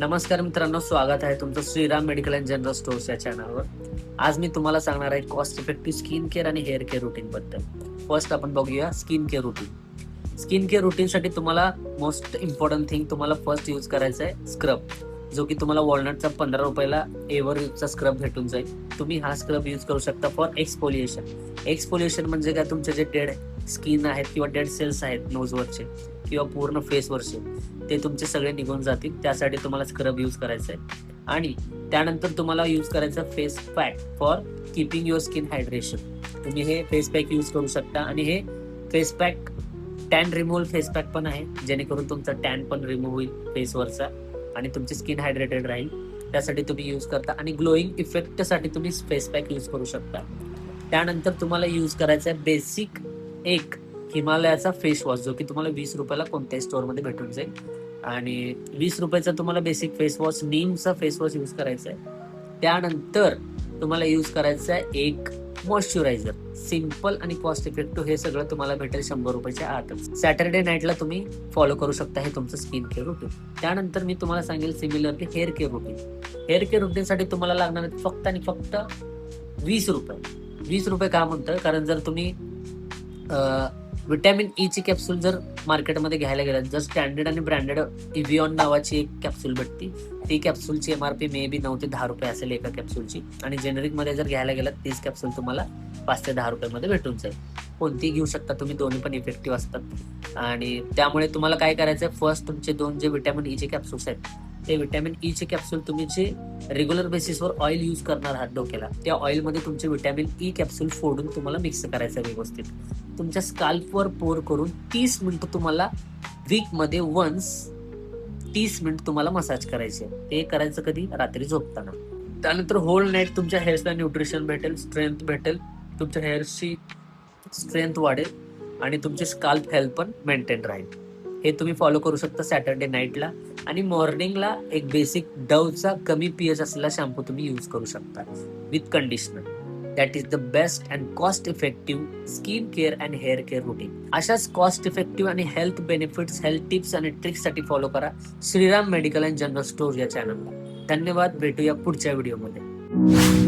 नमस्कार मित्रांनो, स्वागत आहे तुमचं Shriram medical and general stores या चॅनलवर. आज मी तुम्हाला सांगणार आहे कॉस्ट इफेक्टिव्ह स्किन केअर आणि हेअर केअर रुटीन बद्दल. फर्स्ट आपण बघूया skin care routine. Skin care रुटीनसाठी तुम्हाला मोस्ट इम्पॉर्टंट थिंग तुम्हाला फर्स्ट यूज करायचा आहे स्क्रब, जो की तुम्हाला वॉलनटचा 15 रुपयाला एव्हर यूजचा स्क्रब भेटून जाईल. तुम्ही हा स्क्रब यूज करू शकता फॉर एक्सफोलिएशन. एक्सफोलिएशन म्हणजे काय, तुमचे जे डेड स्किन आहेत किंवा डेड सेल्स आहेत नोजवरचे किंवा पूर्ण फेसवरचे, ते तुमचे सगळे निघून जातील. त्यासाठी तुम्हाला स्क्रब यूज करायचं आहे. आणि त्यानंतर तुम्हाला यूज करायचं face pack for keeping your skin hydration. तुम्ही हे फेस पॅक यूज करू शकता. आणि हे face pack tan removal face pack पण आहे, जेणेकरून तुमचा टॅन पण रिमूव्ह होईल फेसवरचा आणि तुमची स्किन हायड्रेटेड राहील. त्यासाठी तुम्ही यूज करता. आणि ग्लोईंग इफेक्टसाठी तुम्ही फेस पॅक यूज करू शकता. त्यानंतर तुम्हाला यूज करायचा आहे बेसिक एक हिमालयाचा फेस वॉश, जो की तुम्हाला 20 रुपयाला कोणत्याही स्टोअरमध्ये भेटून जाईल. आणि 20 रुपयाचा तुम्हाला बेसिक फेस वॉश, नीमचा फेस वॉश यूज करायचा आहे. त्यानंतर तुम्हाला यूज करायचं आहे एक मॉइश्चरायझर. सिम्पल आणि कॉस्ट इफेक्टिव्ह हे सगळं तुम्हाला भेटेल 100 रुपयाच्या आतच. सॅटर्डे नाईटला तुम्ही फॉलो करू शकता हे तुमचं स्किन केअर रुटीन. त्यानंतर मी तुम्हाला सांगेल similarly hair care routine. Hair care रुटीनसाठी तुम्हाला लागणार आहेत फक्त आणि फक्त 20 रुपये. 20 रुपये का म्हणतोय, कारण जर तुम्ही विटॅमिन ई ची कॅप्सूल जर मार्केटमध्ये घ्यायला गेलात, जर स्टँडर्ड आणि ब्रँडेड इव्हिऑन नावाची एक कॅप्सूल भेटती, ती कॅप्सूलची MRP मे बी 9 ते 10 रुपये असेल एका कॅप्सूलची. आणि जेनेरिक मध्ये जर घ्यायला गेलात, तीच कॅप्सूल तुम्हाला 5 ते 10 रुपयामध्ये भेटून जाईल. कोणतीही घेऊ शकता तुम्ही, दोन्ही पण इफेक्टिव्ह असतात. आणि त्यामुळे तुम्हाला काय करायचं आहे, फर्स्ट तुमचे 2 जे विटॅमिन ई चे कॅप्सूल्स आहेत, ते विटॅमिन ई चे कॅप्सूल तुम्ही जे रेग्युलर बेसिसवर ऑइल यूज करणार आहात डोक्याला, त्या ऑइलमध्ये तुमचे विटॅमिन ई कॅप्सूल फोडून तुम्हाला मिक्स करायचं व्यवस्थित. तुमच्या स्काल्पवर पोर करून 30 मिनिटं तुम्हाला वीकमध्ये वन्स 30 मिनिट तुम्हाला मसाज करायचे. ते करायचं कधी, रात्री झोपताना. त्यानंतर होल नाईट तुमच्या हेअर्सला न्यूट्रिशन भेटेल, स्ट्रेंथ भेटेल, तुमच्या हेअर्सची स्ट्रेंथ वाढेल आणि तुमची स्काल्प हेल्थ पण मेंटेन राहील. हे तुम्ही फॉलो करू शकता सॅटर्डे नाईटला. आणि मॉर्निंगला एक बेसिक डवचा कमी pH असलेला शॅम्पू तुम्ही यूज करू शकता with conditioner. That is the best and cost effective skin care and hair care routine. अशाच कॉस्ट इफेक्टिव्ह आणि हेल्थ बेनिफिट्स, हेल्थ टिप्स आणि ट्रिक्ससाठी फॉलो करा Shriram medical and general store या चॅनलला. धन्यवाद. भेटूया पुढच्या व्हिडिओमध्ये.